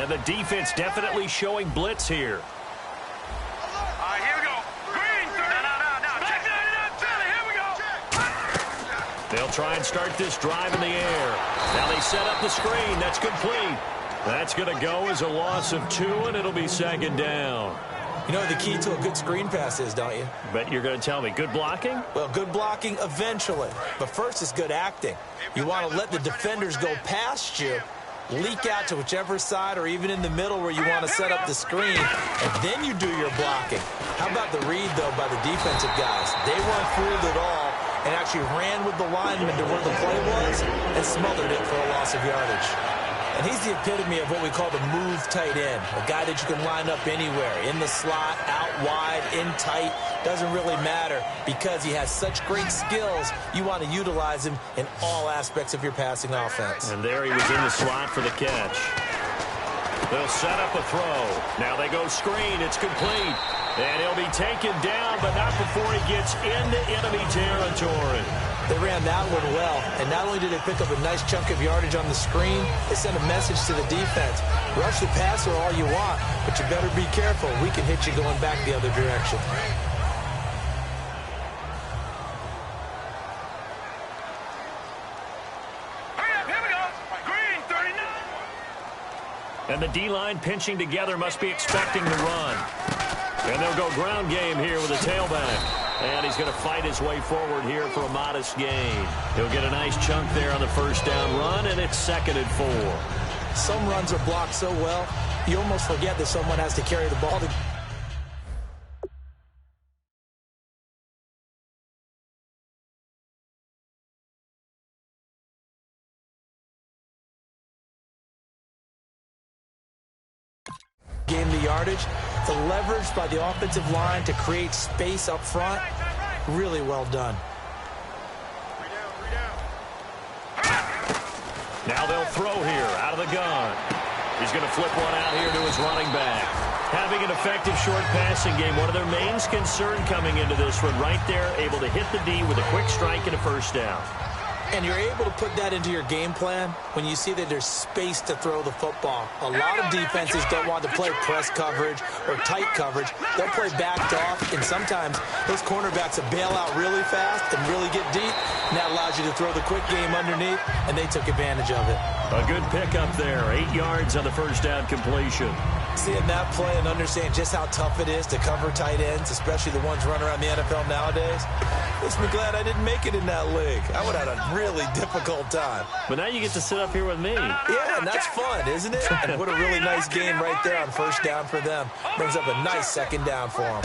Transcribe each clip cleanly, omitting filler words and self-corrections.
And the defense definitely showing blitz here. Here we go. Green, no. Check that Philly. Here we go. They'll try and start this drive in the air. Now they set up the screen. That's complete. That's going to go as a loss of 2, and it'll be second down. You know what the key to a good screen pass is, don't you? Bet you're going to tell me. Good blocking? Well, good blocking eventually. But first is good acting. You want to let the defenders go past you, leak out to whichever side or even in the middle where you want to set up the screen, and then you do your blocking. How about the read, though, by the defensive guys? They weren't fooled at all and actually ran with the lineman to where the play was and smothered it for a loss of yardage. And he's the epitome of what we call the move tight end, a guy that you can line up anywhere, in the slot, out wide, in tight, doesn't really matter because he has such great skills. You want to utilize him in all aspects of your passing offense. And there he was in the slot for the catch. They'll set up a throw. Now they go screen. It's complete. And he'll be taken down, but not before he gets into enemy territory. They ran that one well, and not only did they pick up a nice chunk of yardage on the screen, they sent a message to the defense. Rush the passer all you want, but you better be careful. We can hit you going back the other direction. Hurry up, here we go. Green, 39. And the D-line pinching together must be expecting the run. And they'll go ground game here with a tailback. And he's going to fight his way forward here for a modest gain. He'll get a nice chunk there on the first down run, and it's 2nd and 4. Some runs are blocked so well, you almost forget that someone has to carry the ball. Gain the yardage. The leverage by the offensive line to create space up front, really well done. Now they'll throw here out of the gun. He's going to flip one out here to his running back. Having an effective short passing game, one of their main concern coming into this one right there, able to hit the D with a quick strike and a first down. And you're able to put that into your game plan when you see that there's space to throw the football. A lot of defenses don't want to play press coverage or tight coverage. They'll play backed off, and sometimes those cornerbacks will bail out really fast and really get deep, and that allows you to throw the quick game underneath, and they took advantage of it. A good pickup there, 8 yards on the first down completion. Seeing that play and understand just how tough it is to cover tight ends, especially the ones running around the NFL nowadays, makes me glad I didn't make it in that league. I would have had a really difficult time. But now you get to sit up here with me. Yeah, and that's fun, isn't it? And what a really nice game right there on first down for them. Brings up a nice second down for them.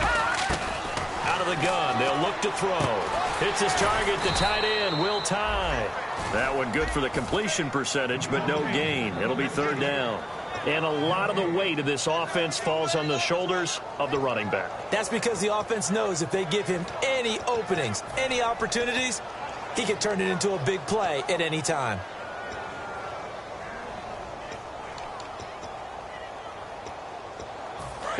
Out of the gun, they'll look to throw. Hits his target, the tight end, Will Tye. That one good for the completion percentage, but no gain. It'll be 3rd down. And a lot of the weight of this offense falls on the shoulders of the running back. That's because the offense knows if they give him any openings, any opportunities, he can turn it into a big play at any time.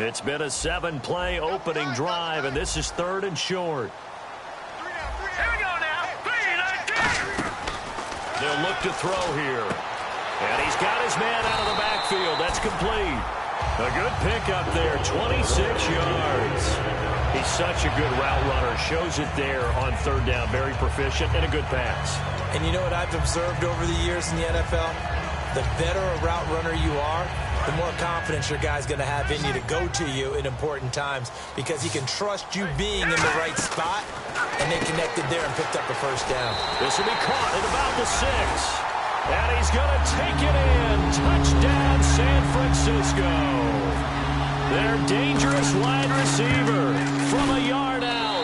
It's been a 7-play opening drive, and this is 3rd and short. Here we go now. 3, 19. They'll look to throw here. And he's got his man out of the backfield. That's complete. A good pickup there, 26 yards. He's such a good route runner. Shows it there on 3rd down. Very proficient and a good pass. And you know what I've observed over the years in the NFL? The better a route runner you are, the more confidence your guy's going to have in you to go to you in important times because he can trust you being in the right spot, and they connected there and picked up the first down. This will be caught at about the 6. And he's going to take it in. Touchdown, San Francisco. Their dangerous wide receiver from a yard out.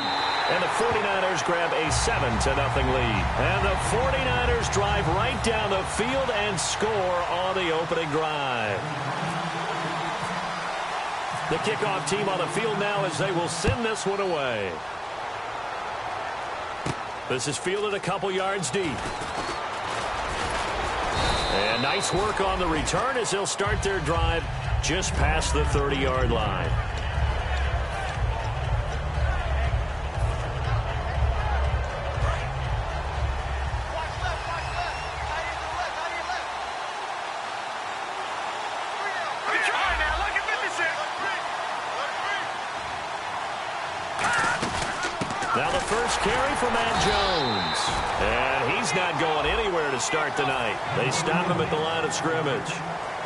And the 49ers grab a 7-0 lead. And the 49ers drive right down the field and score on the opening drive. The kickoff team on the field now as they will send this one away. This is fielded a couple yards deep. And nice work on the return as they'll start their drive just past the 30-yard line. Here first carry for Matt Jones. And he's not going anywhere to start the night. They stop him at the line of scrimmage.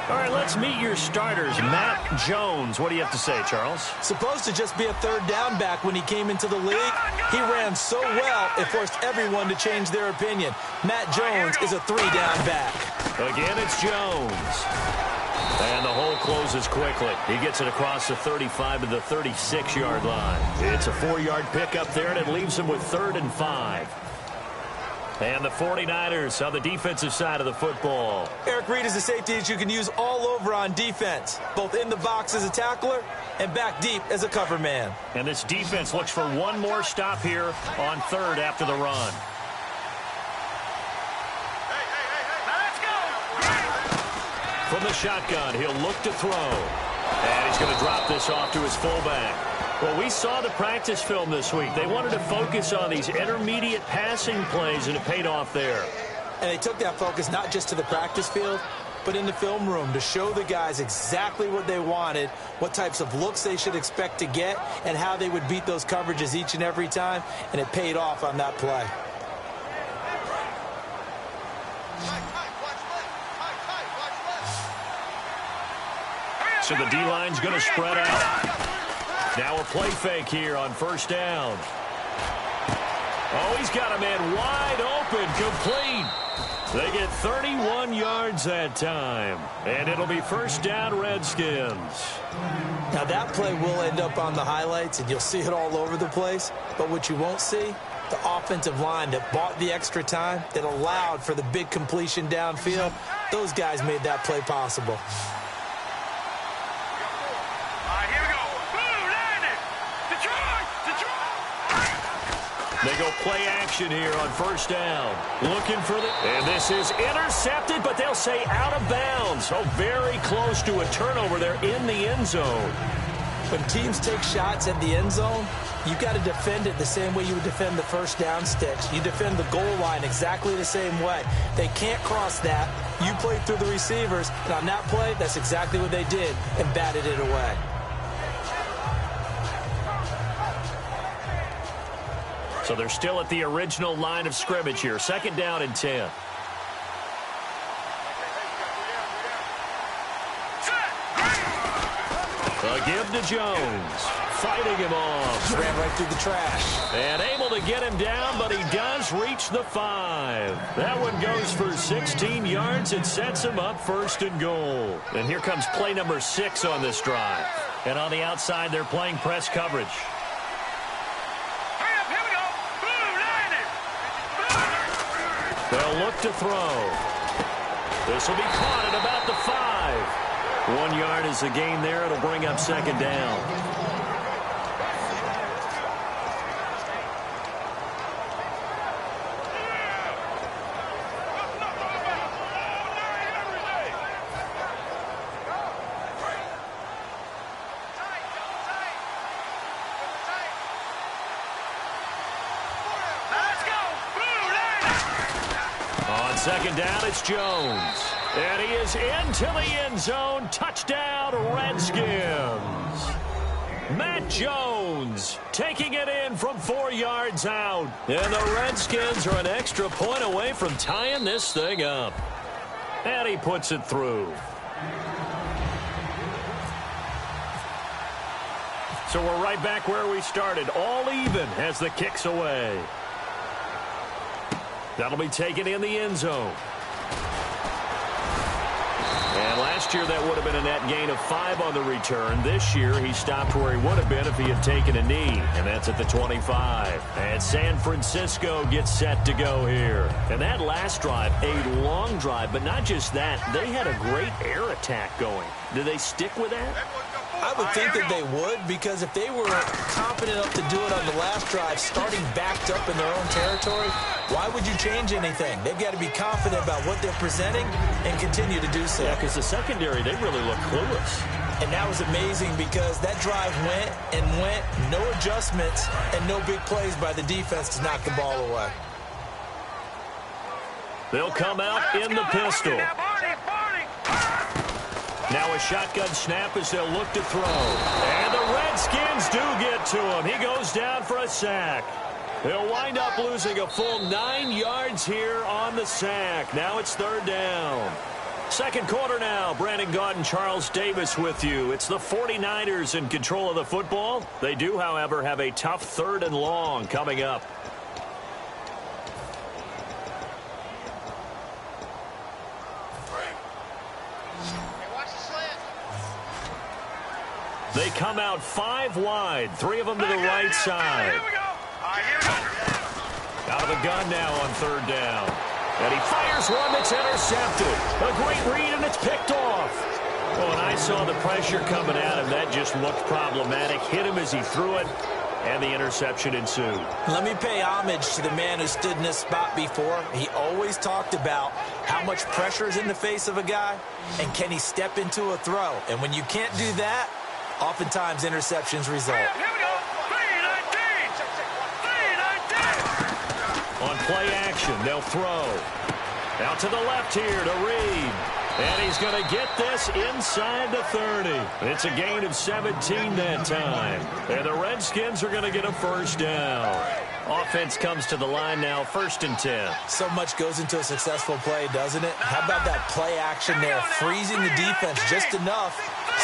All right, let's meet your starters. Matt Jones. What do you have to say, Charles? Supposed to just be a third down back when he came into the league. He ran so well, it forced everyone to change their opinion. Matt Jones is a 3-down back. Again, it's Jones. And the hole closes quickly. He gets it across the 35 to the 36-yard line. It's a 4-yard pickup there, and it leaves him with 3rd and 5. And the 49ers on the defensive side of the football. Eric Reed is a safety that you can use all over on defense, both in the box as a tackler and back deep as a cover man. And this defense looks for one more stop here on 3rd after the run. From the shotgun, he'll look to throw. And he's going to drop this off to his fullback. Well, we saw the practice film this week. They wanted to focus on these intermediate passing plays, and it paid off there. And they took that focus not just to the practice field, but in the film room to show the guys exactly what they wanted, what types of looks they should expect to get, and how they would beat those coverages each and every time, and it paid off on that play. So the D-line's going to spread out. Now a play fake here on 1st down. Oh, he's got a man wide open, complete. They get 31 yards that time. And it'll be 1st down, Redskins. Now that play will end up on the highlights, and you'll see it all over the place. But what you won't see, the offensive line that bought the extra time, that allowed for the big completion downfield, those guys made that play possible. They go play action here on 1st down. Looking for the... And this is intercepted, but they'll say out of bounds. So very close to a turnover there in the end zone. When teams take shots at the end zone, you've got to defend it the same way you would defend the 1st down sticks. You defend the goal line exactly the same way. They can't cross that. You played through the receivers, and on that play, that's exactly what they did and batted it away. So they're still at the original line of scrimmage here. 2nd down and 10. A give to Jones. Fighting him off. Ran right through the trash. And able to get him down, but he does reach the 5. That one goes for 16 yards. It sets him up 1st and goal. And here comes play number 6 on this drive. And on the outside, they're playing press coverage. They'll look to throw. This will be caught at about the 5. 1 yard is the gain there. It'll bring up 2nd down. On 2nd down, it's Jones. And he is into the end zone. Touchdown, Redskins. Matt Jones taking it in from 4 yards out. And the Redskins are an extra point away from tying this thing up. And he puts it through. So we're right back where we started. All even as the kick's away. That'll be taken in the end zone. And last year, that would have been a net gain of 5 on the return. This year, he stopped where he would have been if he had taken a knee, and that's at the 25. And San Francisco gets set to go here. And that last drive, a long drive, but not just that. They had a great air attack going. Did they stick with that? I would think that they would, because if they were confident enough to do it on the last drive, starting backed up in their own territory, why would you change anything? They've got to be confident about what they're presenting and continue to do so. Yeah, because the secondary, they really look clueless. And that was amazing because that drive went and went, no adjustments, and no big plays by the defense to knock the ball away. They'll come out in the pistol. Now a shotgun snap as they'll look to throw. And the Redskins do get to him. He goes down for a sack. He'll wind up losing a full 9 yards here on the sack. Now it's third down. Second quarter now. Brandon Gaudin and Charles Davis with you. It's the 49ers in control of the football. They do, however, have a tough third and long coming up. They come out 5 wide, 3 of them to the right side. Here we go. Here we go. Out of the gun now on third down. And he fires one that's intercepted. A great read, and it's picked off. Well, when I saw the pressure coming at him, that just looked problematic. Hit him as he threw it, and the interception ensued. Let me pay homage to the man who stood in this spot before. He always talked about how much pressure is in the face of a guy, and can he step into a throw. And when you can't do that, oftentimes interceptions result. Here we go. 3-19. 3-19. On play action, they'll throw. Out to the left here to Reed. And he's going to get this inside the 30. It's a gain of 17 that time. And the Redskins are going to get a first down. Offense comes to the line now, 1st and 10. So much goes into a successful play, doesn't it? How about that play action there, freezing the defense just enough,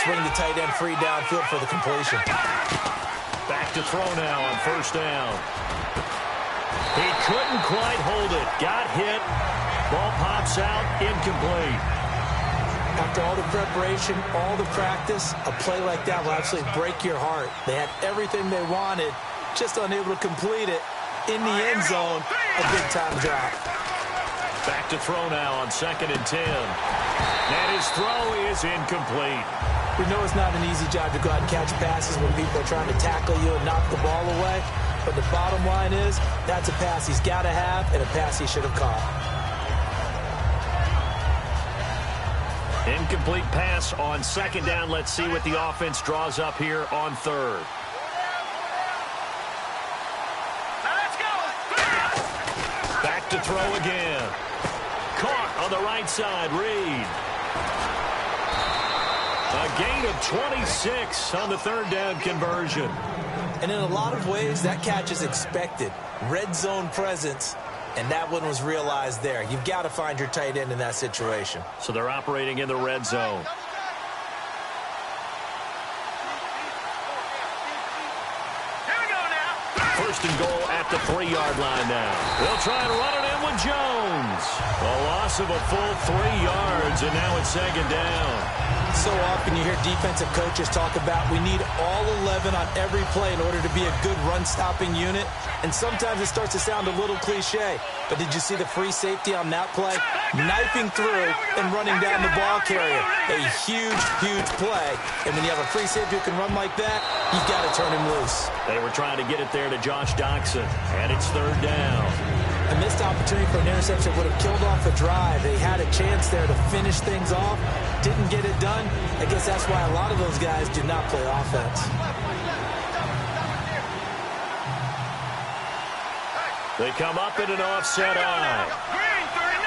swing the tight end free downfield for the completion. Back to throw now on first down. He couldn't quite hold it. Got hit. Ball pops out, incomplete. After all the preparation, all the practice, a play like that will absolutely break your heart. They had everything they wanted, just unable to complete it. In the end zone, a big-time drop. Back to throw now on 2nd and 10. And his throw is incomplete. We know it's not an easy job to go out and catch passes when people are trying to tackle you and knock the ball away. But the bottom line is, that's a pass he's got to have and a pass he should have caught. Incomplete pass on 2nd down. Let's see what the offense draws up here on 3rd. Now let's go. Back to throw again. Caught on the right side, Reed. A gain of 26 on the 3rd down conversion. And in a lot of ways, that catch is expected. Red zone presence, and that one was realized there. You've got to find your tight end in that situation. So they're operating in the red zone. Here we go now. 1st and goal at the 3-yard line now. They'll try and run it in with Jones. A loss of a full 3 yards, and now it's 2nd down. So often you hear defensive coaches talk about we need all 11 on every play in order to be a good run-stopping unit. And sometimes it starts to sound a little cliche. But did you see the free safety on that play? Knifing through and running down the ball carrier. A huge, huge play. And when you have a free safety who can run like that, you've got to turn him loose. They were trying to get it there to Josh Doxson. And it's 3rd down. A missed opportunity for an interception would have killed off the drive. They had a chance there to finish things off. Didn't get it done. I guess that's why a lot of those guys do not play offense. They come up in an offset eye. Green 39.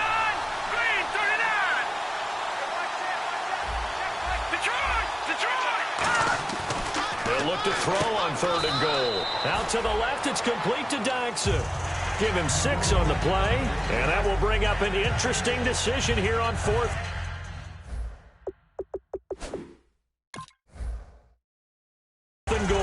Green 39. Detroit. They'll look to throw on 3rd and goal. Out to the left, it's complete to Doxson. Give him 6 on the play, and that will bring up an interesting decision here on 4th and goal.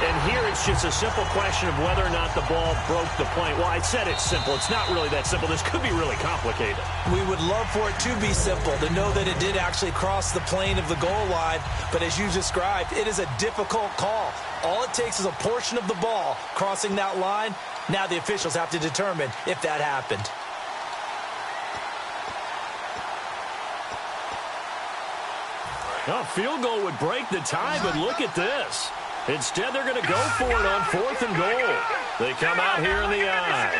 And here it's just a simple question of whether or not the ball broke the plane. Well, I said it's simple. It's not really that simple. This could be really complicated. We would love for it to be simple, to know that it did actually cross the plane of the goal line. But as you described, it is a difficult call. All it takes is a portion of the ball crossing that line. Now the officials have to determine if that happened. A field goal would break the tie, but look at this. Instead, they're going to go for it on 4th and goal. They come out here in the eye.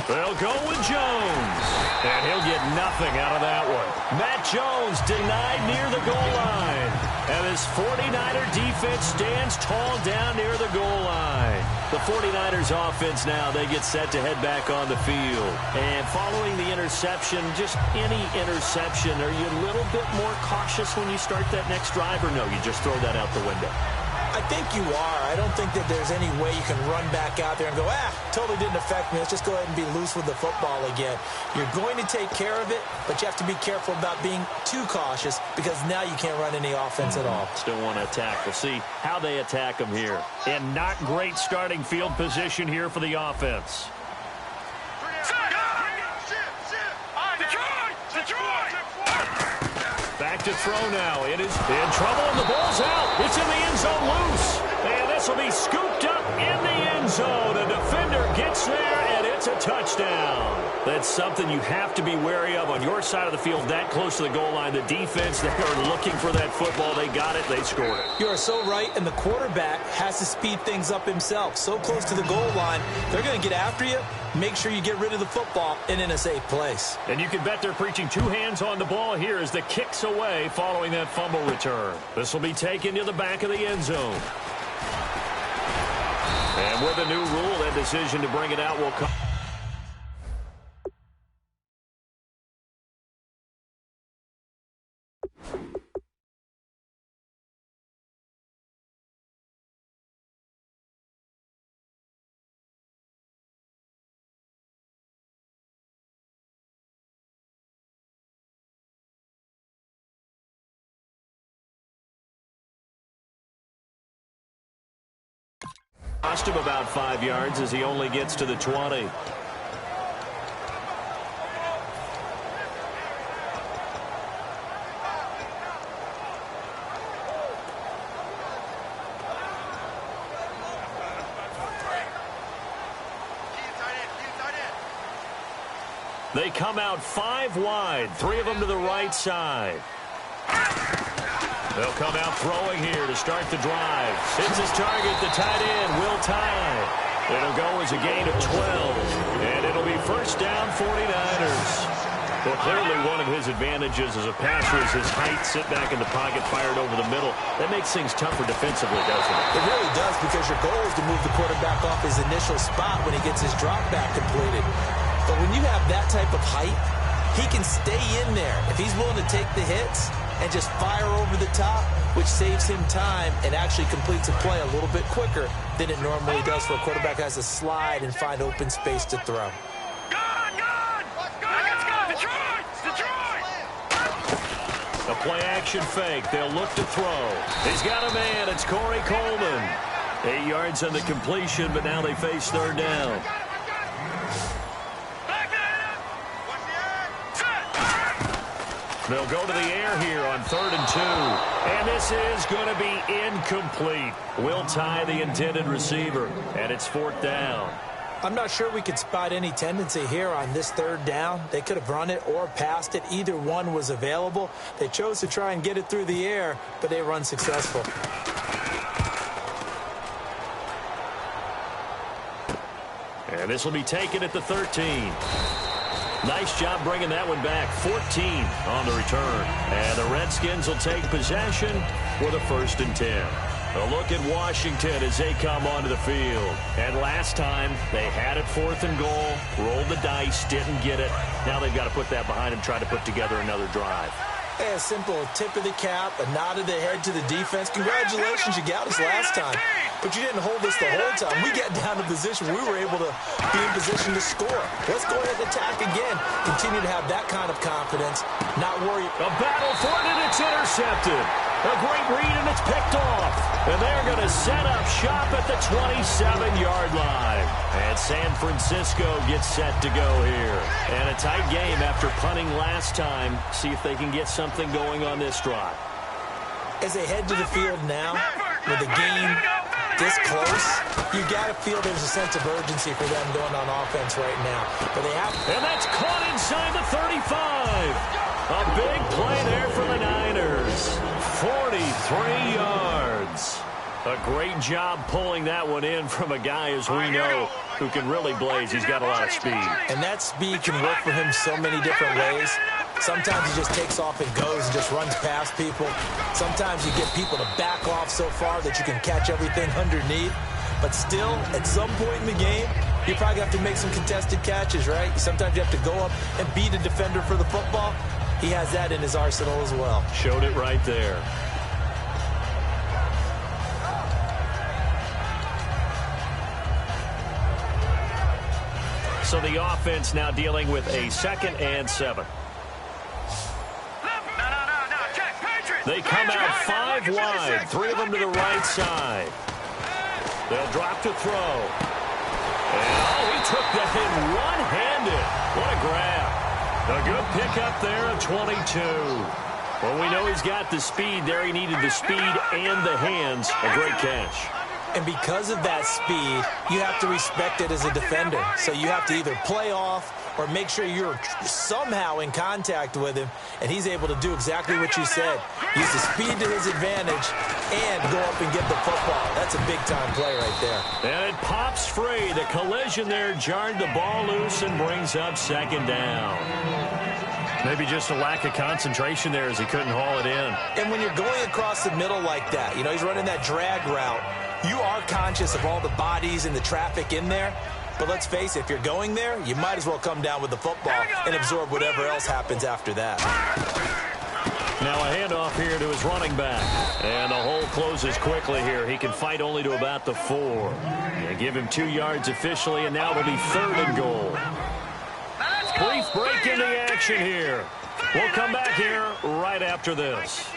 They'll go with Jones. And he'll get nothing out of that one. Matt Jones denied near the goal line. And this 49er defense stands tall down near the goal line. The 49ers offense now, they get set to head back on the field. And following the interception, just any interception, are you a little bit more cautious when you start that next drive, or no, you just throw that out the window? I think you are. I don't think that there's any way you can run back out there and go, totally didn't affect me. Let's just go ahead and be loose with the football again. You're going to take care of it, but you have to be careful about being too cautious because now you can't run any offense at all. Still want to attack. We'll see how they attack them here. And not great starting field position here for the offense. Back to throw now. It is in trouble, and the ball's out. It's in the end zone loose. And this will be scooped up in the end zone. A defender gets there, and it's a touchdown. That's something you have to be wary of on your side of the field, that close to the goal line. The defense, they are looking for that football. They got it. They scored it. You are so right, and the quarterback has to speed things up himself. So close to the goal line, they're going to get after you. Make sure you get rid of the football and in a safe place. And you can bet they're preaching two hands on the ball here as the kick's away following that fumble return. This will be taken to the back of the end zone. And with a new rule, that decision to bring it out will come. Cost him about 5 yards as he only gets to the 20. They come out 5 wide, 3 of them to the right side. They'll come out throwing here to start the drive. Hits his target, the tight end, Will Tye. It'll go as a gain of 12, and it'll be first down 49ers. Well, clearly one of his advantages as a passer is his height, sit back in the pocket, fired over the middle. That makes things tougher defensively, doesn't it? It really does, because your goal is to move the quarterback off his initial spot when he gets his drop back completed. But when you have that type of height, he can stay in there. If he's willing to take the hits and just fire over the top, which saves him time and actually completes a play a little bit quicker than it normally does for a quarterback who has to slide and find open space to throw. A play-action fake. They'll look to throw. He's got a man. It's Corey Coleman. 8 yards on the completion, but now they face third down. They'll go to the air here on 3rd and 2. And this is going to be incomplete. Will Tye, the intended receiver. And it's 4th down. I'm not sure we could spot any tendency here on this 3rd down. They could have run it or passed it. Either one was available. They chose to try and get it through the air, but they were unsuccessful. And this will be taken at the 13. Nice job bringing that one back. 14 on the return. And the Redskins will take possession with a 1st and 10. A look at Washington as they come onto the field. And last time, they had it 4th and goal, rolled the dice, didn't get it. Now they've got to put that behind them, try to put together another drive. A simple tip of the cap, a nod of the head to the defense. Congratulations, you got us last time. But you didn't hold us the whole time. We got down to position. We were able to be in position to score. Let's go ahead and attack again. Continue to have that kind of confidence. Not worry. A battle for it, and it's intercepted. A great read, and it's picked off. And they're going to set up shop at the 27-yard line. And San Francisco gets set to go here. And a tight game after punting last time. See if they can get something going on this drive. As they head to the field now, with the game this close, you got to feel there's a sense of urgency for them going on offense right now. But they have. And that's caught inside the 35. A big play there for the Niners. 43 yards. A great job pulling that one in from a guy, as we know, who can really blaze. He's got a lot of speed. And that speed can work for him so many different ways. Sometimes he just takes off and goes and just runs past people. Sometimes you get people to back off so far that you can catch everything underneath. But still, at some point in the game, you probably have to make some contested catches, right? Sometimes you have to go up and beat a defender for the football. He has that in his arsenal as well. Showed it right there. So the offense now dealing with a 2nd and 7. They come out 5 wide, 3 of them to the right side. They'll drop to throw. And, he took that in one-handed. What a grab. A good pickup there at 22. Well, we know he's got the speed there. He needed the speed and the hands. A great catch. And because of that speed, you have to respect it as a defender. So you have to either play off or make sure you're somehow in contact with him, and he's able to do exactly what you said. Use the speed to his advantage and go up and get the football. That's a big-time play right there. And it pops free. The collision there jarred the ball loose and brings up 2nd down. Maybe just a lack of concentration there as he couldn't haul it in. And when you're going across the middle like that, he's running that drag route, you are conscious of all the bodies and the traffic in there. But let's face it, if you're going there, you might as well come down with the football and absorb whatever else happens after that. Now a handoff here to his running back. And the hole closes quickly here. He can fight only to about the 4. They give him 2 yards officially, and now it'll be 3rd and goal. Brief break in the action here. We'll come back here right after this.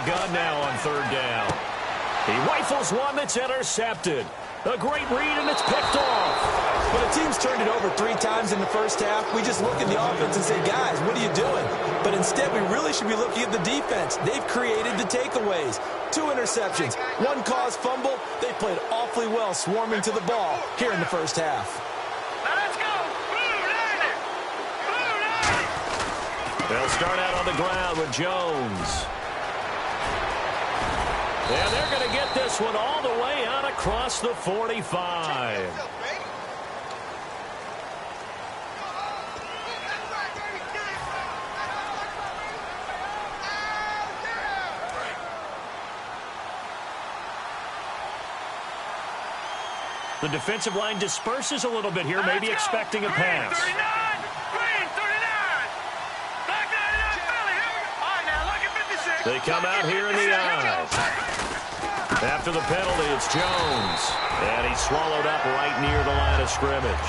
Gun now on 3rd down. He rifles one that's intercepted. A great read, and it's picked off. When a team's turned it over 3 times in the first half, we just look at the offense and say, guys, what are you doing? But instead, we really should be looking at the defense. They've created the takeaways. 2 interceptions, 1 caused fumble. They played awfully well swarming to the ball here in the first half. Let's go. They'll start out on the ground with Jones. And they're going to get this one all the way out across the 45. The defensive line disperses a little bit here, maybe expecting a pass. They come out here in the eye. After the penalty, it's Jones. And he's swallowed up right near the line of scrimmage.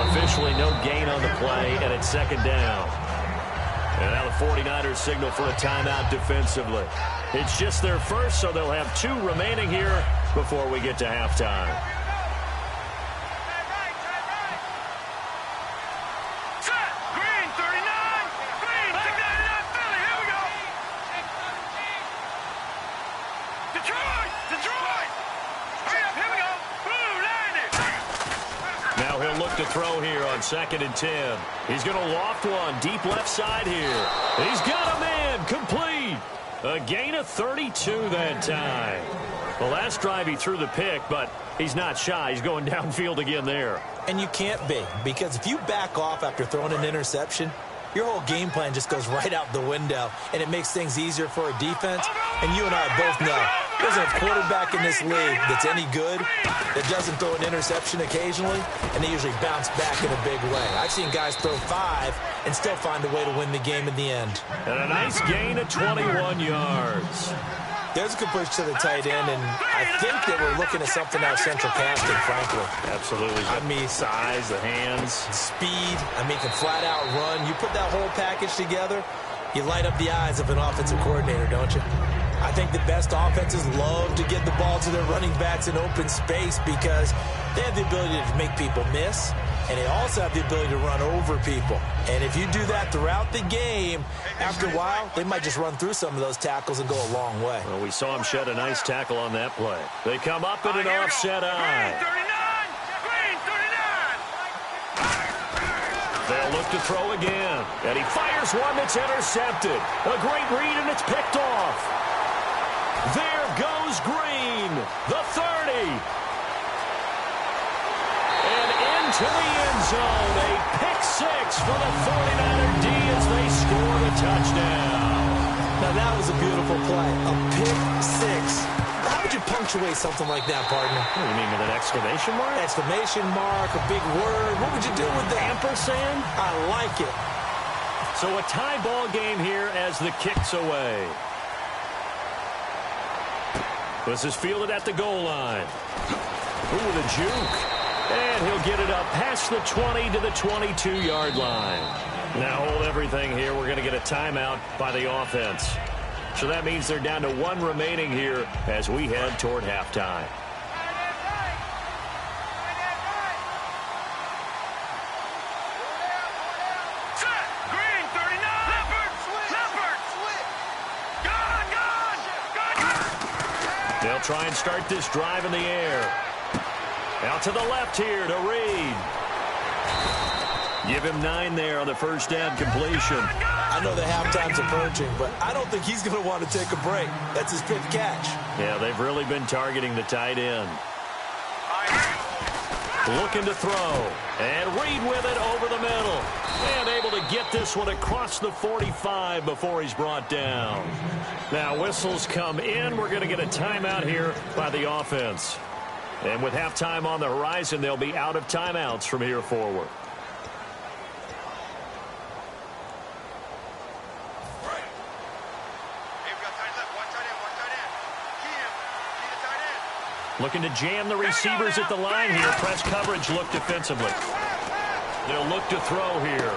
Officially no gain on the play, and it's 2nd down. And now the 49ers signal for a timeout defensively. It's just their first, so they'll have 2 remaining here before we get to halftime. To throw here on 2nd and 10. He's going to loft one deep left side here. He's got a man complete. A gain of 32 that time. The last drive he threw the pick, but he's not shy. He's going downfield again there. And you can't be, because if you back off after throwing an interception, your whole game plan just goes right out the window, and it makes things easier for a defense. And you and I both know there's a quarterback in this league that's any good that doesn't throw an interception occasionally, and they usually bounce back in a big way. I've seen guys throw 5 and still find a way to win the game in the end. And a nice gain of 21 yards. There's a good push to the tight end, and I think that we're looking at something out of central casting, frankly. Absolutely. I mean, size, the hands. Speed. I mean, can flat out run. You put that whole package together, you light up the eyes of an offensive coordinator, don't you? I think the best offenses love to get the ball to their running backs in open space because they have the ability to make people miss. and they also have the ability to run over people. And if you do that throughout the game, after a while, they might just run through some of those tackles and go a long way. Well, we saw him shed a nice tackle on that play. They come up in an offset eye. Green 39! They'll look to throw again, and he fires one that's intercepted. A great read, and it's picked off. There goes Green, the 30. And into the end zone, a pick six for the 49er D as they score the touchdown. Now, that was a beautiful play, a pick six. How would you punctuate something like that, partner? What do you mean, with an exclamation mark? Exclamation mark, a big word. What would you do with that? Ampersand? I like it. So a tie ball game here as the kick's away. This is fielded at the goal line. Ooh, the juke. And he'll get it up past the 20 to the 22-yard line. Now hold everything here. We're going to get a timeout by the offense. So that means they're down to one remaining here as we head toward halftime. Green 39! Leopard! Gone! They'll try and start this drive in the air. Out to the left here to Reed. Give him 9 there on the first down completion. I know the halftime's approaching, but I don't think he's going to want to take a break. That's his 5th catch. Yeah, they've really been targeting the tight end. Looking to throw. And Reed with it over the middle. And able to get this one across the 45 before he's brought down. Now whistles come in. We're going to get a timeout here by the offense. And with halftime on the horizon, they'll be out of timeouts from here forward. Looking to jam the receivers at the line here. Press coverage look defensively. They'll look to throw here.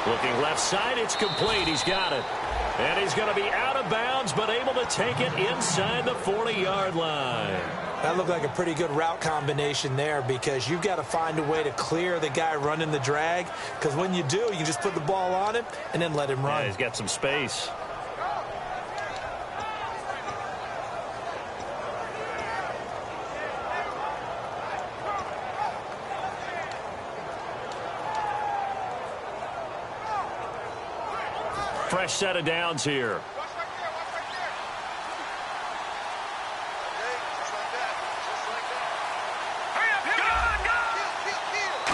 Looking left side, it's complete. He's got it. And he's going to be out of bounds, but able to take it inside the 40-yard line. That looked like a pretty good route combination there because you've got to find a way to clear the guy running the drag. Because when you do, you just put the ball on him and then let him run. Yeah, he's got some space. Fresh set of downs here.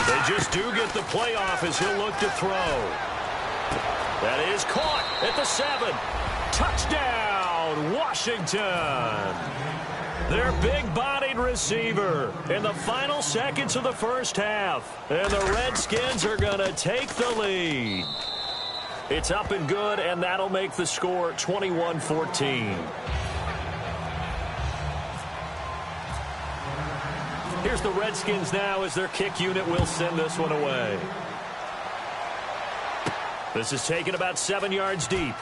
They just do get the playoff as he'll look to throw. That is caught at the 7. Touchdown, Washington. Their big-bodied receiver in the final seconds of the first half. And the Redskins are going to take the lead. It's up and good, and that'll make the score 21-14. Here's the Redskins now as their kick unit will send this one away. This is taken about 7 yards deep.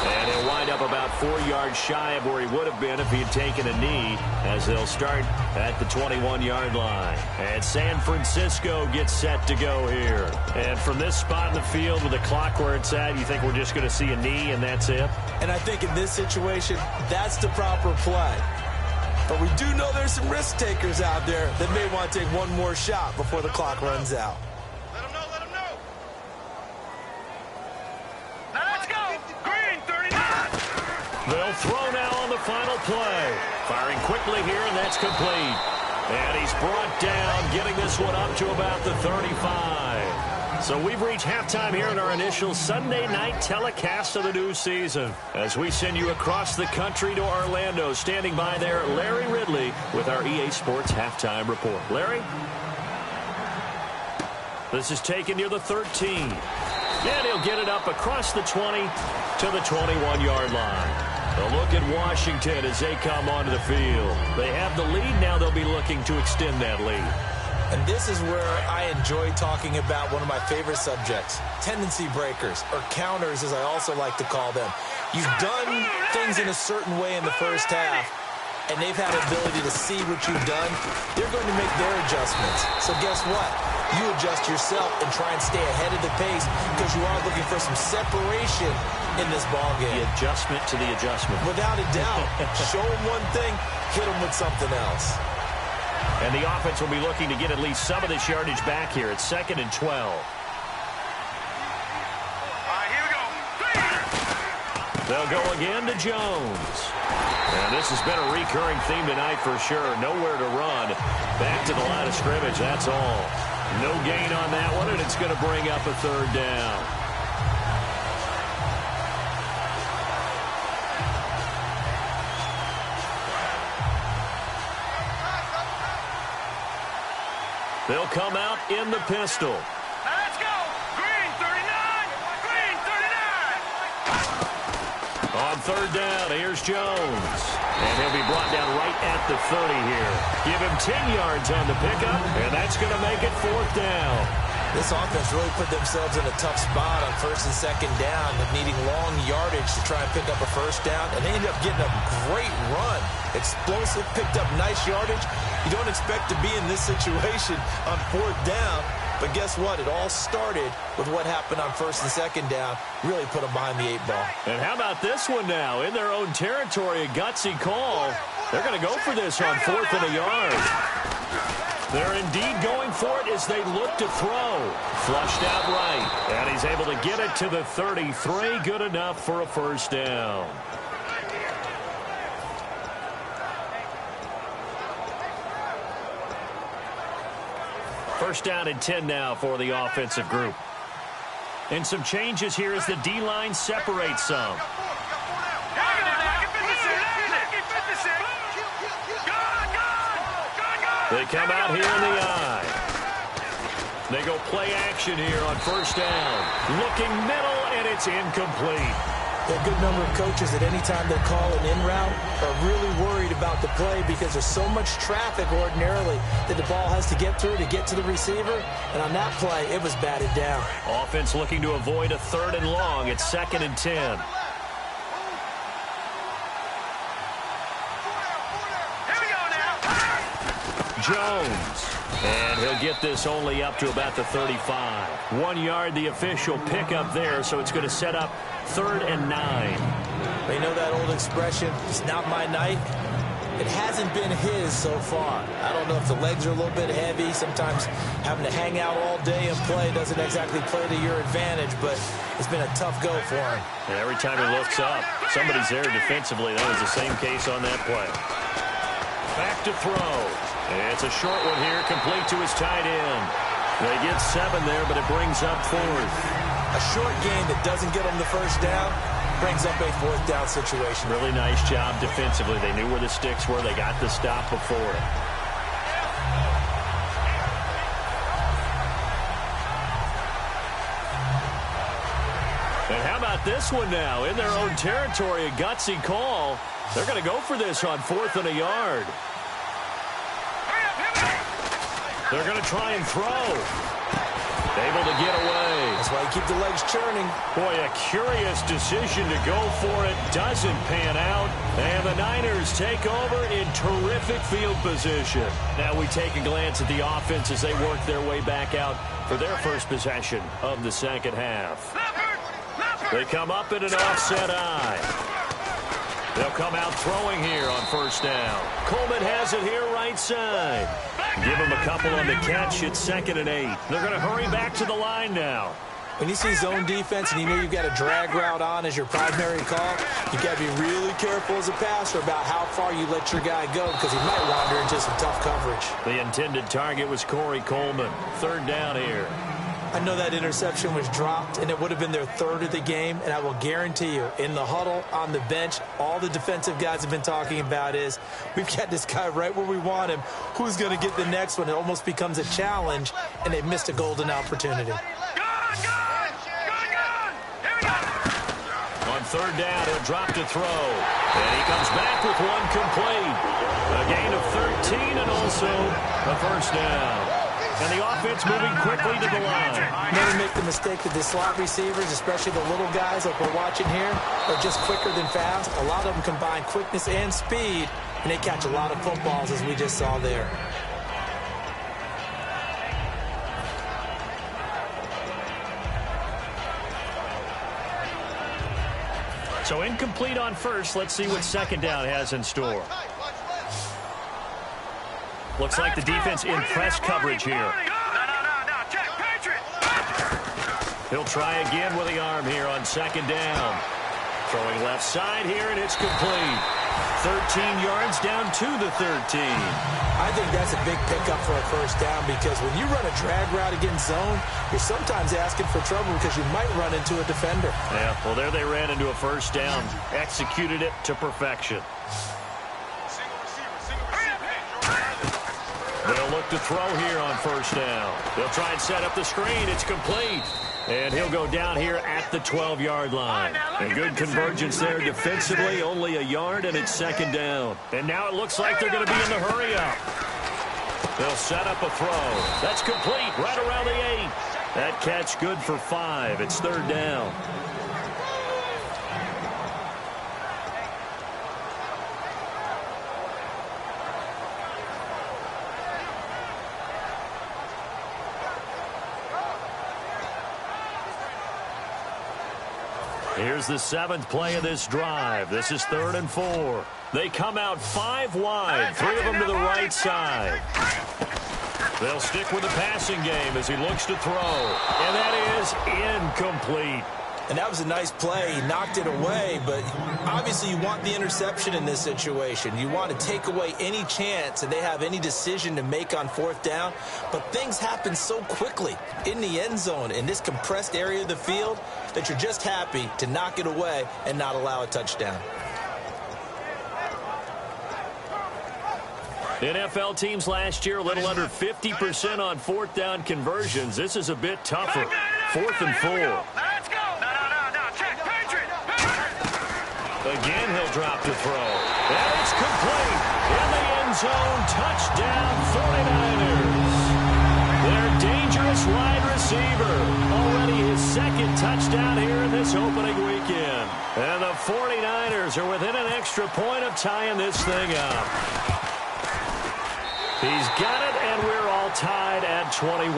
And he'll wind up about 4 yards shy of where he would have been if he had taken a knee, as they'll start at the 21-yard line. And San Francisco gets set to go here. And from this spot in the field with the clock where it's at, you think we're just going to see a knee and that's it? And I think in this situation, that's the proper play. But we do know there's some risk takers out there that may want to take one more shot before the clock runs out. Let him know, let him know. Now let's go. Green 39. They'll throw now on the final play. Firing quickly here, and that's complete. And he's brought down, getting this one up to about the 35. So we've reached halftime here in our initial Sunday night telecast of the new season. As we send you across the country to Orlando, standing by there, Larry Ridley with our EA Sports Halftime Report. Larry? This is taken near the 13. And he'll get it up across the 20 to the 21-yard line. A look at Washington as they come onto the field. They have the lead. Now they'll be looking to extend that lead. And this is where I enjoy talking about one of my favorite subjects, tendency breakers, or counters as I also like to call them. You've done things in a certain way in the first half, and they've had the ability to see what you've done, they're going to make their adjustments. So guess what? You adjust yourself and try and stay ahead of the pace because you are looking for some separation in this ball game. The adjustment to the adjustment. Without a doubt. Show them one thing, hit them with something else. And the offense will be looking to get at least some of this yardage back here. It's 2nd and 12. They'll go again to Jones. And this has been a recurring theme tonight for sure. Nowhere to run. Back to the line of scrimmage, that's all. No gain on that one, and it's going to bring up a 3rd down. They'll come out in the pistol. Let's go! Green 39! Green 39! On 3rd down, here's Jones. And he'll be brought down right at the 30 here. Give him 10 yards on the pickup, and that's going to make it 4th down. This offense really put themselves in a tough spot on 1st and 2nd down, needing long yardage to try and pick up a 1st down, and they ended up getting a great run. Explosive, picked up nice yardage. You don't expect to be in this situation on 4th down, but guess what? It all started with what happened on 1st and 2nd down. Really put them behind the 8 ball. And how about this one now? In their own territory, a gutsy call. They're going to go for this on 4th and a yard. They're indeed going for it as they look to throw. Flushed out right. And he's able to get it to the 33. Good enough for a 1st down. First down and 10 now for the offensive group. And some changes here as the D-line separates some. They come out here in the I. They go play action here on 1st down. Looking middle, and it's incomplete. A good number of coaches at any time they call an in route are really worried about the play because there's so much traffic ordinarily that the ball has to get through to get to the receiver. And on that play, it was batted down. Offense looking to avoid a 3rd and long. It's 2nd and 10. Jones. And he'll get this only up to about the 35. 1 yard, the official pickup there, so it's going to set up 3rd and 9. They know that old expression, it's not my night. It hasn't been his so far. I don't know if the legs are a little bit heavy. Sometimes having to hang out all day and play doesn't exactly play to your advantage, but it's been a tough go for him. And every time he looks up, somebody's there defensively. That was the same case on that play. Back to throw. It's a short one here, complete to his tight end. They get 7 there, but it brings up 4th. A short game that doesn't get them the 1st down brings up a 4th down situation. Really nice job defensively. They knew where the sticks were. They got the stop before it. And how about this one now? In their own territory, a gutsy call. They're going to go for this on 4th and a yard. They're going to try and throw. Able to get away. That's why you keep the legs churning. Boy, a curious decision to go for it. Doesn't pan out. And the Niners take over in terrific field position. Now we take a glance at the offense as they work their way back out for their first possession of the 2nd half. They come up in an offset I. They'll come out throwing here on 1st down. Coleman has it here right side. Give him a couple on the catch. It's 2nd and 8. They're going to hurry back to the line now. When you see zone defense and you know you've got a drag route on as your primary call, you've got to be really careful as a passer about how far you let your guy go because he might wander into some tough coverage. The intended target was Corey Coleman. 3rd down here. I know that interception was dropped, and it would have been their 3rd of the game, and I will guarantee you, in the huddle, on the bench, all the defensive guys have been talking about is, we've got this guy right where we want him. Who's going to get the next one? It almost becomes a challenge, and they've missed a golden opportunity. On 3rd down, he'll drop to throw. And he comes back with one complete. A gain of 13 and also a 1st down. And the offense moving quickly to the line. Never make the mistake that the slot receivers, especially the little guys like we're watching here, are just quicker than fast. A lot of them combine quickness and speed and they catch a lot of footballs, as we just saw there. So incomplete on first. Let's see what second down has in store. Looks like the defense in press coverage here. He'll try again with the arm here on second down. Throwing left side here, and it's complete. 13 yards down to the 13. I think that's a big pickup for a first down, because when you run a drag route against zone, you're sometimes asking for trouble because you might run into a defender. Yeah, well, there they ran into a first down. Executed it to perfection. They'll look to throw here on first down. They'll try and set up the screen. It's complete. And he'll go down here at the 12-yard line. And good convergence there defensively. Only a yard, and it's second down. And now it looks like they're going to be in the hurry-up. They'll set up a throw. That's complete right around the 8. That catch good for 5. It's third down. Here's the 7th play of this drive. This is 3rd and 4. They come out 5 wide, 3 of them to the right side. They'll stick with the passing game as he looks to throw. And that is incomplete. And that was a nice play. He knocked it away, but obviously you want the interception in this situation. You want to take away any chance and they have any decision to make on 4th down. But things happen so quickly in the end zone in this compressed area of the field that you're just happy to knock it away and not allow a touchdown. NFL teams last year a little under 50% on 4th down conversions. This is a bit tougher. 4th and 4. Let's go. No. Check. Patriot. Again, he'll drop to throw. And it's complete. In the end zone. Touchdown, 49ers. Their dangerous wide receiver. Already his 2nd touchdown here in this opening weekend. And the 49ers are within an extra point of tying this thing up. He's got it, and we're all tied at 21.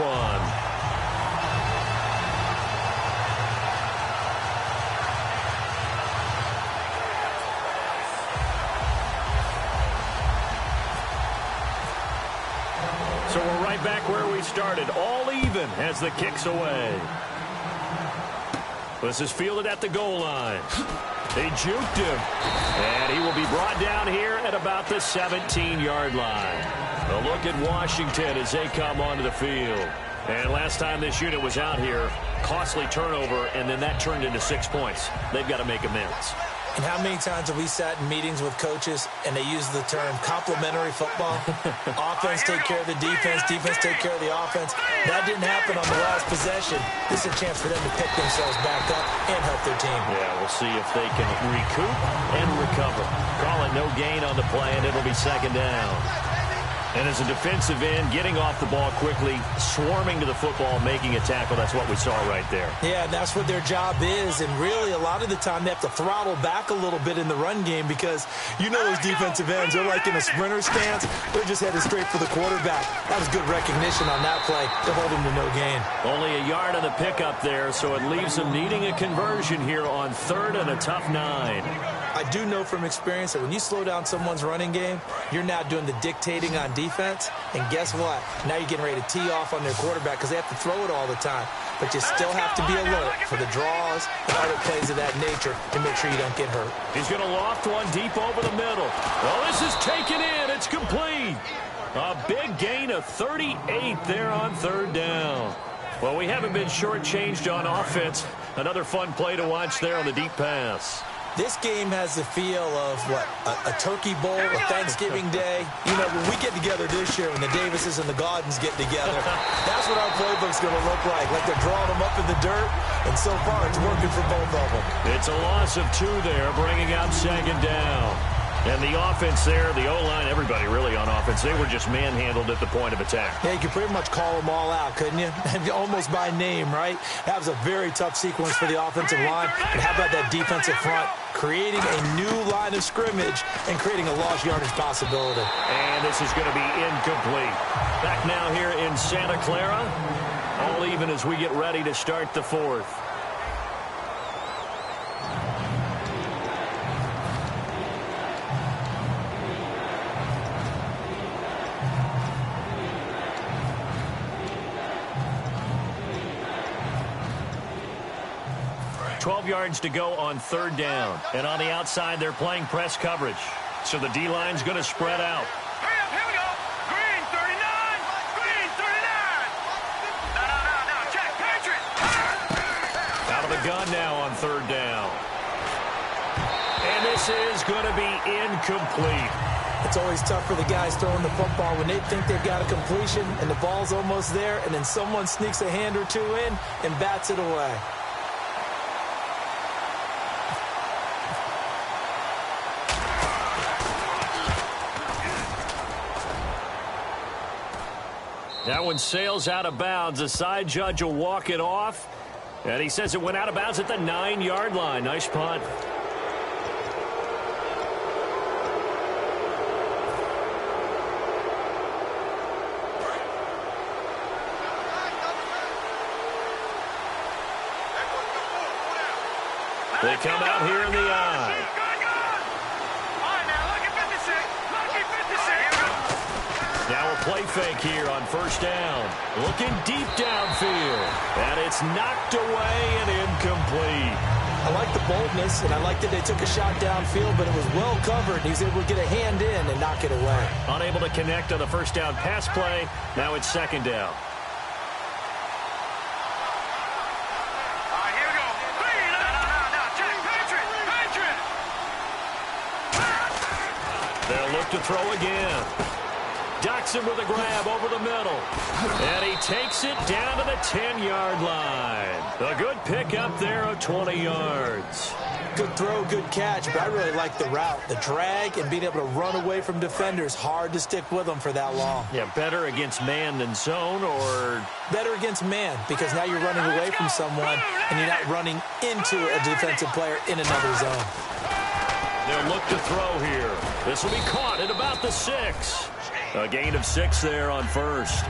So we're right back where we started, all even as the kick's away. This is fielded at the goal line. They juked him, and he will be brought down here at about the 17-yard line. A look at Washington as they come onto the field. And last time this unit was out here, costly turnover, and then that turned into 6 points. They've got to make amends. And how many times have we sat in meetings with coaches and they use the term complementary football? Offense take care of the defense, defense take care of the offense. That didn't happen on the last possession. This is a chance for them to pick themselves back up and help their team. Yeah, we'll see if they can recoup and recover. Call it no gain on the play, and it'll be second down. And as a defensive end, getting off the ball quickly, swarming to the football, making a tackle, that's what we saw right there. Yeah, and that's what their job is. And really, a lot of the time, they have to throttle back a little bit in the run game because you know those defensive ends, they're like in a sprinter stance. They're just headed straight for the quarterback. That was good recognition on that play to hold him to no gain. Only a yard on the pickup there, so it leaves them needing a conversion here on 3rd and a tough 9. I do know from experience that when you slow down someone's running game, you're now doing the dictating on defense. And guess what? Now you're getting ready to tee off on their quarterback because they have to throw it all the time. But you still have to be alert for the draws and other plays of that nature to make sure you don't get hurt. He's going to loft one deep over the middle. Well, this is taken in. It's complete. A big gain of 38 there on 3rd down. Well, we haven't been shortchanged on offense. Another fun play to watch there on the deep pass. This game has the feel of, what, a turkey bowl, a Thanksgiving day. You know, when we get together this year, when the Davises and the Gaudens get together, that's what our playbook's going to look like they're drawing them up in the dirt, and so far it's working for both of them. It's a loss of 2 there, bringing up second down. And the offense there, the O-line, everybody really on offense, they were just manhandled at the point of attack. Yeah, you could pretty much call them all out, couldn't you? Almost by name, right? That was a very tough sequence for the offensive line. But how about that defensive front? Creating a new line of scrimmage and creating a lost yardage possibility. And this is going to be incomplete. Back now here in Santa Clara. All even as we get ready to start the fourth. $12 yards to go on third down. And on the outside, they're playing press coverage. So the D-line's going to spread out. Hurry up, here we go. Green 39. Green 39. No. Check, Patriot. Out of the gun now on third down. And this is going to be incomplete. It's always tough for the guys throwing the football when they think they've got a completion and the ball's almost there, and then someone sneaks a hand or two in and bats it away. That one sails out of bounds. The side judge will walk it off. And he says it went out of bounds at the 9-yard line. Nice punt. They come out here in the eye. Now a play fake here on first down. Looking deep downfield. And it's knocked away and incomplete. I like the boldness, and I like that they took a shot downfield, but it was well covered. He was able to get a hand in and knock it away. Unable to connect on the first down pass play. Now it's second down. Here we go. No. Check, Patriot. They'll look to throw again. Doxson with a grab over the middle. And he takes it down to the 10-yard line. A good pick up there of 20 yards. Good throw, good catch, but I really like the route. The drag and being able to run away from defenders. Hard to stick with them for that long. Yeah, better against man than zone, or better against man, because now you're running away from someone and you're not running into a defensive player in another zone. They'll look to throw here. This will be caught at about the 6. A gain of 6 there on first.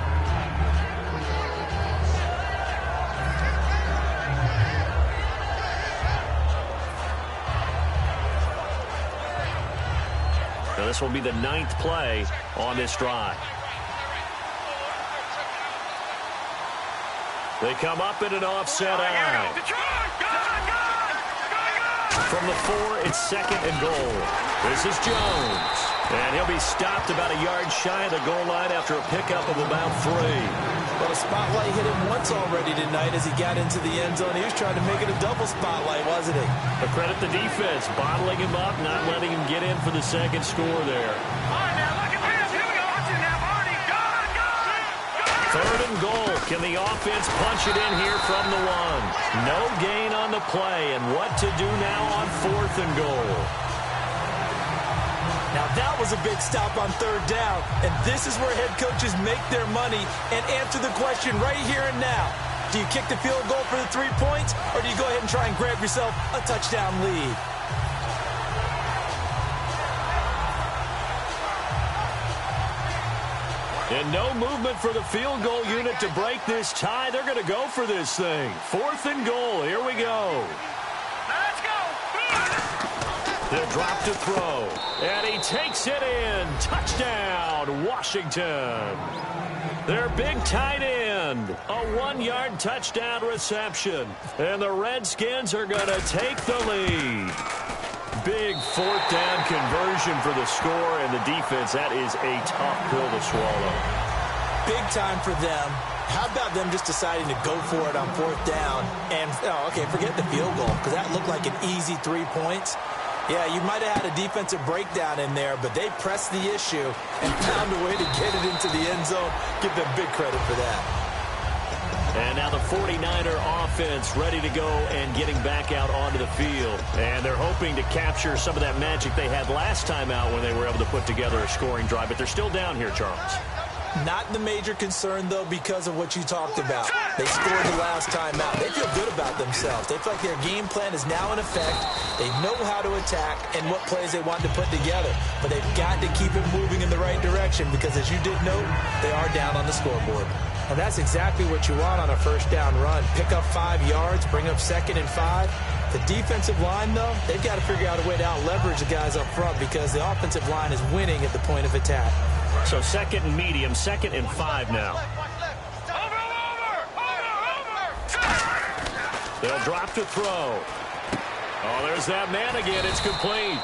Now this will be the 9th play on this drive. They come up in an offset eye. From the 4, it's second and goal. This is Jones. And he'll be stopped about a yard shy of the goal line after a pickup of about 3. Well, the spotlight hit him once already tonight as he got into the end zone. He was trying to make it a double spotlight, wasn't he? But credit the defense, bottling him up, not letting him get in for the second score there. All right, now look at this. Here we go. Watch it now, Barney. Go. Third and goal. Can the offense punch it in here from the 1? No gain on the play. And what to do now on 4th and goal? Now that was a big stop on third down, and this is where head coaches make their money and answer the question right here and now. Do you kick the field goal for the 3 points, or do you go ahead and try and grab yourself a touchdown lead? And no movement for the field goal unit to break this tie. They're going to go for this thing. 4th and goal. Here we go. Let's go. They'll drop to throw. And he takes it in. Touchdown, Washington. Their big tight end. A 1-yard touchdown reception. And the Redskins are going to take the lead. Big 4th down conversion for the score, and the defense, that is a tough pill to swallow. Big time for them. How about them just deciding to go for it on 4th down? And, forget the field goal, because that looked like an easy 3 points. Yeah, you might have had a defensive breakdown in there, but they pressed the issue and found a way to get it into the end zone. Give them big credit for that. And now the 49er offense ready to go and getting back out onto the field. And they're hoping to capture some of that magic they had last time out when they were able to put together a scoring drive. But they're still down here, Charles. Not the major concern, though, because of what you talked about. They scored the last time out. They feel good about themselves. They feel like their game plan is now in effect. They know how to attack and what plays they want to put together. But they've got to keep it moving in the right direction because, as you did note, they are down on the scoreboard. And that's exactly what you want on a first down run. Pick up 5 yards, bring up 2nd and 5. The defensive line, though, they've got to figure out a way to out-leverage the guys up front because the offensive line is winning at the point of attack. So 2nd and medium, 2nd and 5 now. They'll drop to throw. Oh, there's that man again. It's complete.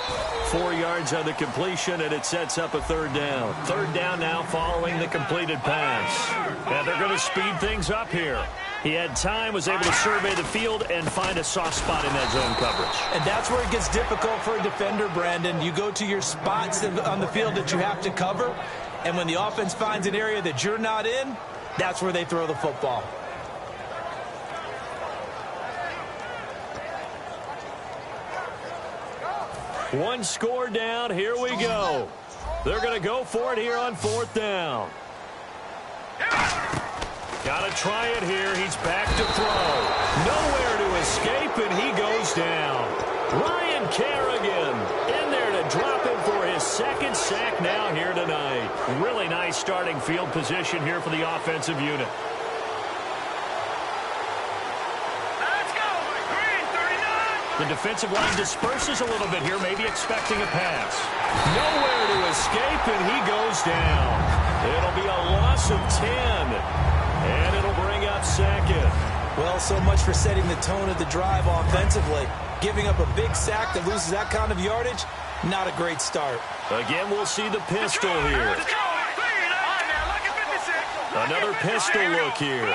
4 yards on the completion, and it sets up a 3rd down. 3rd down now following the completed pass. And they're going to speed things up here. He had time, was able to survey the field and find a soft spot in that zone coverage. And that's where it gets difficult for a defender, Brandon. You go to your spots on the field that you have to cover, and when the offense finds an area that you're not in, that's where they throw the football. One score down. Here we go. They're going to go for it here on 4th down. Got to try it here. He's back to throw. Nowhere to escape, and he goes down. Ryan Kerrigan in there to drop him for his 2nd sack now here tonight. Really nice starting field position here for the offensive unit. The defensive line disperses a little bit here, maybe expecting a pass. Nowhere to escape, and he goes down. It'll be a loss of 10, and it'll bring up 2nd. Well, so much for setting the tone of the drive offensively. Giving up a big sack that loses that kind of yardage, not a great start. Again, we'll see the pistol here. Another pistol look here.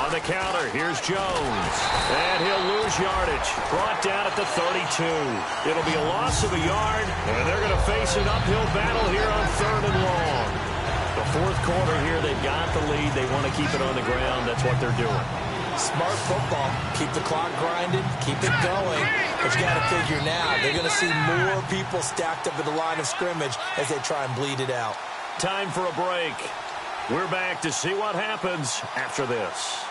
On the counter, here's Jones. And he'll lose yardage. Brought down at the 32. It'll be a loss of a yard, and they're going to face an uphill battle here on 3rd and long. The 4th quarter here, they've got the lead. They want to keep it on the ground. That's what they're doing. Smart football. Keep the clock grinding. Keep it going. But you got to figure now, they're going to see more people stacked up at the line of scrimmage as they try and bleed it out. Time for a break. We're back to see what happens after this.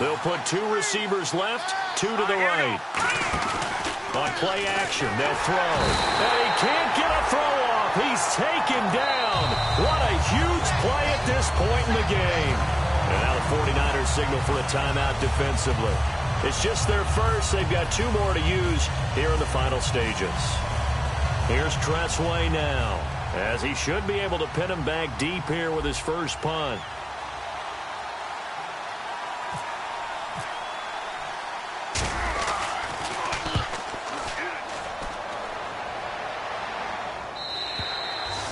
They'll put 2 receivers left, 2 to the right. On play action, they'll throw. And he can't get a throw off. He's taken down. What a huge play at this point in the game. And now the 49ers signal for a timeout defensively. It's just their first. They've got 2 more to use here in the final stages. Here's Tressway now, as he should be able to pin him back deep here with his first punt.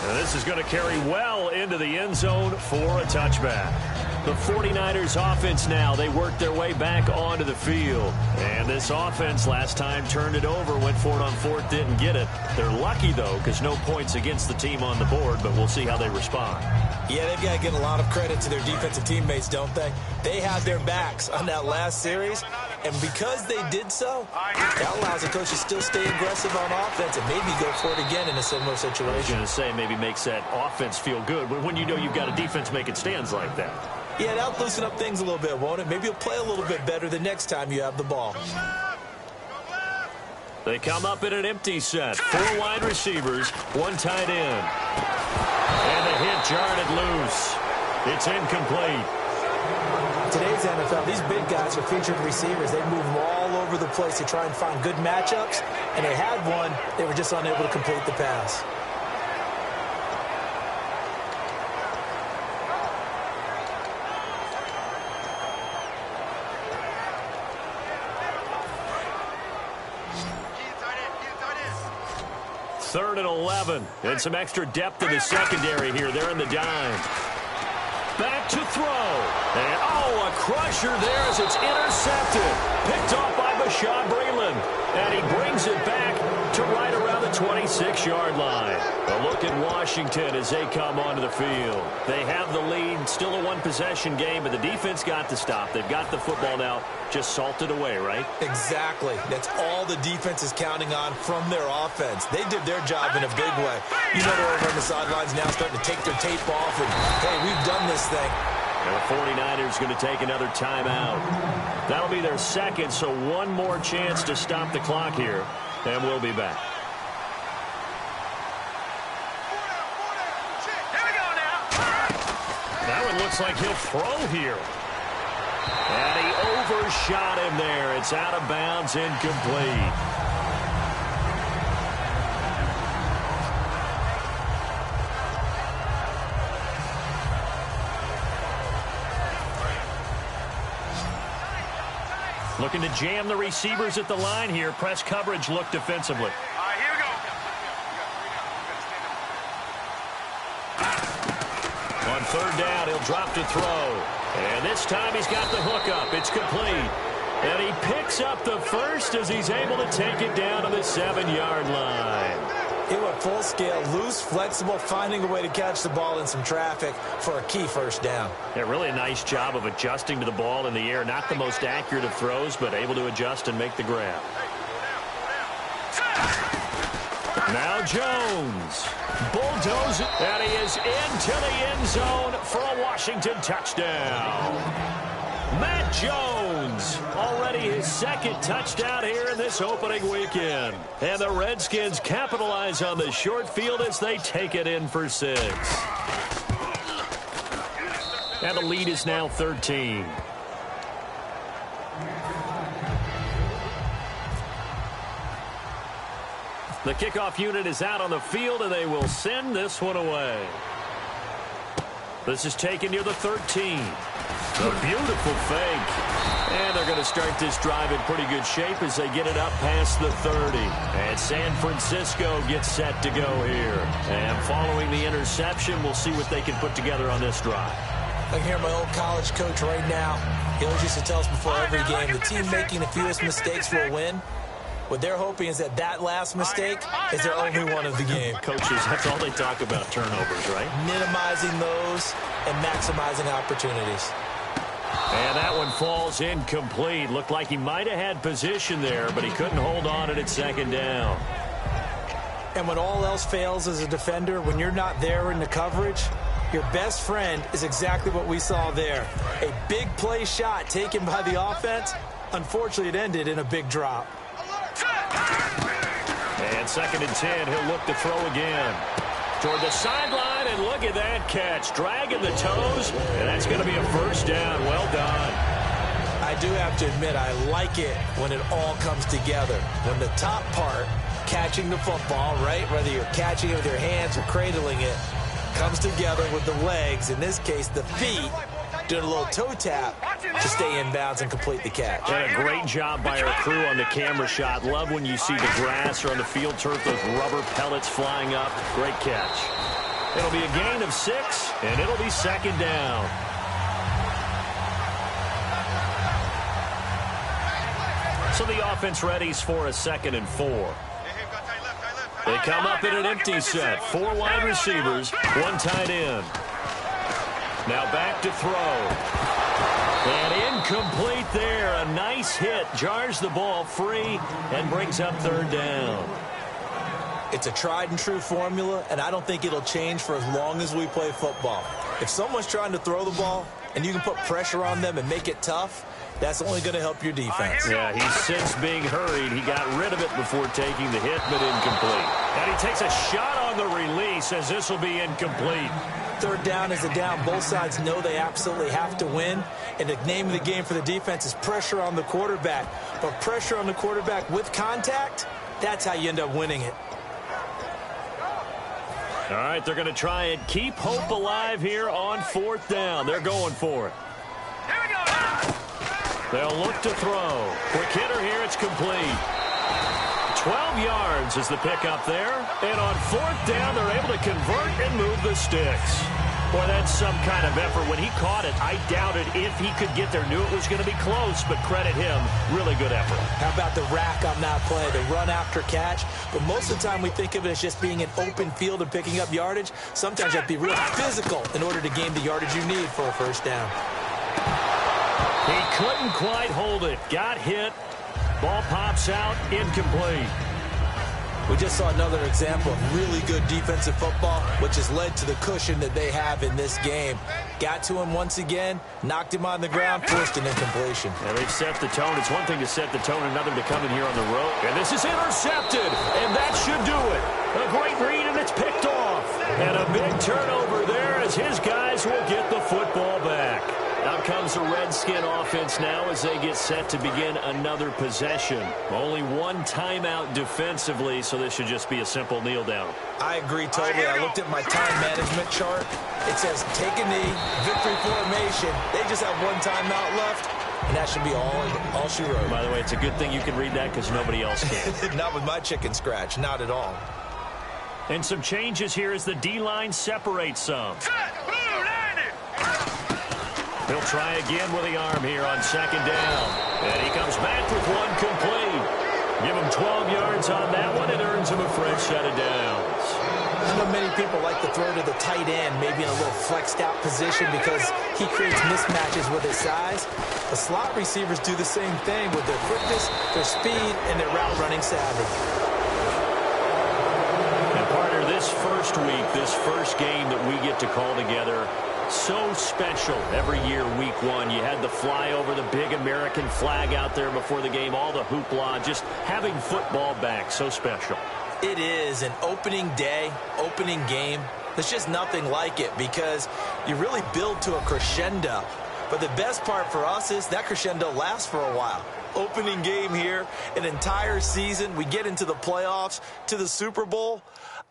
And this is going to carry well into the end zone for a touchback. The 49ers offense now, they work their way back onto the field. And this offense last time turned it over, went for it on 4th, didn't get it. They're lucky, though, because no points against the team on the board, but we'll see how they respond. Yeah, they've got to give a lot of credit to their defensive teammates, don't they? They had their backs on that last series, and because they did so, that allows the coach to still stay aggressive on offense and maybe go for it again in a similar situation. I was going to say, maybe makes that offense feel good, but when you know you've got a defense making stands like that. Yeah, that'll loosen up things a little bit, won't it? Maybe you'll play a little bit better the next time you have the ball. They come up in an empty set. 4 wide receivers, 1 tight end. And the hit jarred it loose. It's incomplete. Today's NFL, these big guys are featured receivers. They move all over the place to try and find good matchups, and they had one. They were just unable to complete the pass. Third and 11, and some extra depth in the secondary here. They're in the dime. back to throw. And, oh, a crusher there as it's intercepted. Picked off by Bashaud Breeland. And he brings it back to right around the 26-yard line. A look at Washington as they come onto the field. They have the lead, still a one-possession game, but the defense got to stop. They've got the football now, just salted away, right? Exactly. That's all the defense is counting on from their offense. They did their job in a big way. You know they're over on the sidelines now starting to take their tape off and, hey, we've done this thing. And the 49ers going to take another timeout. That'll be their second, so one more chance to stop the clock here, and we'll be back. Here we go now. That one looks like he'll throw here. And he overshot him there. It's out of bounds, incomplete. Looking to jam the receivers at the line here. Press coverage look defensively. All right, here we go. On third down, he'll drop to throw. And this time he's got the hook up. It's complete. And he picks up the first as he's able to take it down to the 7-yard line. It went full scale, loose, flexible, finding a way to catch the ball in some traffic for a key first down. Yeah, really a nice job of adjusting to the ball in the air. Not the most accurate of throws, but able to adjust and make the grab. Now Jones. Bulldoze it. And he is into the end zone for a Washington touchdown. Matt Jones, already his second touchdown here in this opening weekend. And the Redskins capitalize on the short field as they take it in for 6. And the lead is now 13. The kickoff unit is out on the field, and they will send this one away. This is taken near the 13. A beautiful fake. And they're going to start this drive in pretty good shape as they get it up past the 30. And San Francisco gets set to go here. And following the interception, we'll see what they can put together on this drive. I can hear my old college coach right now. He always used to tell us before every game, the team making the fewest mistakes will win. What they're hoping is that that last mistake is their only one of the game. Coaches, that's all they talk about, turnovers, right? Minimizing those and maximizing opportunities. And that one falls incomplete. Looked like he might have had position there, but he couldn't hold on at second down. And when all else fails as a defender, when you're not there in the coverage, your best friend is exactly what we saw there. A big play shot taken by the offense. Unfortunately, it ended in a big drop. And 2nd and 10, he'll look to throw again. Toward the sideline, and look at that catch. Dragging the toes, and that's going to be a first down. Well done. I do have to admit, I like it when it all comes together. When the top part, catching the football, right, whether you're catching it with your hands or cradling it, comes together with the legs, in this case the feet, doing a little toe tap to stay in bounds and complete the catch. And a great job by our crew on the camera shot. Love when you see the grass or on the field turf, those rubber pellets flying up. Great catch. It'll be a gain of 6, and it'll be 2nd down. So the offense readies for a 2nd and 4. They come up in an empty set. 4 wide receivers, 1 tight end. Now back to throw. And incomplete there. A nice hit. Jars the ball free and brings up 3rd down. It's a tried and true formula, and I don't think it'll change for as long as we play football. If someone's trying to throw the ball and you can put pressure on them and make it tough, that's only going to help your defense. Yeah, he's since being hurried. He got rid of it before taking the hit, but incomplete. And he takes a shot on the release as this will be incomplete. 3rd down is a down. Both sides know they absolutely have to win. And the name of the game for the defense is pressure on the quarterback. But pressure on the quarterback with contact, that's how you end up winning it. All right, they're going to try and keep hope alive here on 4th down. They're going for it. Here we go. They'll look to throw. Quick hitter here, it's complete. 12 yards is the pickup there. And on 4th down, they're able to convert and move the sticks. Boy, that's some kind of effort. When he caught it, I doubted if he could get there. Knew it was going to be close, but credit him. Really good effort. How about the rack on that play, the run after catch? But most of the time we think of it as just being an open field and picking up yardage. Sometimes you have to be real physical in order to gain the yardage you need for a first down. He couldn't quite hold it. Got hit. Ball pops out. Incomplete. We just saw another example of really good defensive football, which has led to the cushion that they have in this game. Got to him once again, knocked him on the ground, forced an incompletion. Yeah, they've set the tone. It's one thing to set the tone, another to come in here on the road. And this is intercepted, and that should do it. A great read, and it's picked off. And a big turnover there as his guys will get the football back. Out comes the Redskin offense now as they get set to begin another possession. Only one timeout defensively, so this should just be a simple kneel down. I agree totally. I looked at my time management chart. It says take a knee, victory formation. They just have one timeout left, and that should be all she wrote. By the way, it's a good thing you can read that because nobody else can. Not with my chicken scratch, not at all. And some changes here as the D-line separates some. He'll try again with the arm here on second down. And he comes back with one complete. Give him 12 yards on that one. It earns him a fresh set of downs. I know many people like to throw to the tight end, maybe in a little flexed out position because he creates mismatches with his size. The slot receivers do the same thing with their quickness, their speed, and their route running savvy. And partner, this first week, this first game that we get to call together, so special every year, week one. You had the flyover, the big American flag out there before the game, all the hoopla, just having football back, so special. It is an opening day, opening game. There's just nothing like it because you really build to a crescendo. But the best part for us is that crescendo lasts for a while. Opening game here, an entire season. We get into the playoffs, to the Super Bowl.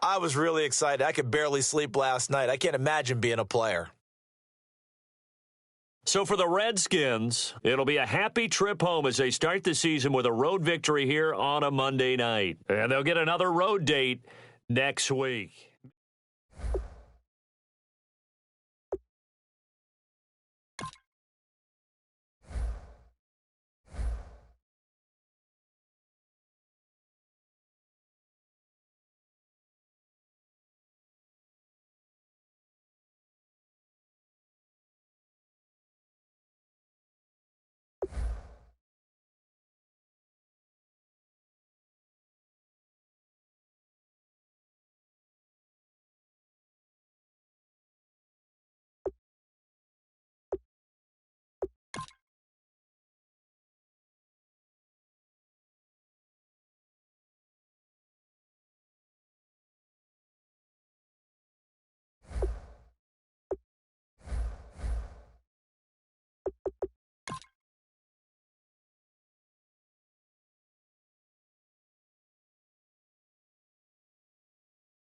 I was really excited. I could barely sleep last night. I can't imagine being a player. So for the Redskins, it'll be a happy trip home as they start the season with a road victory here on a Monday night. And they'll get another road date next week.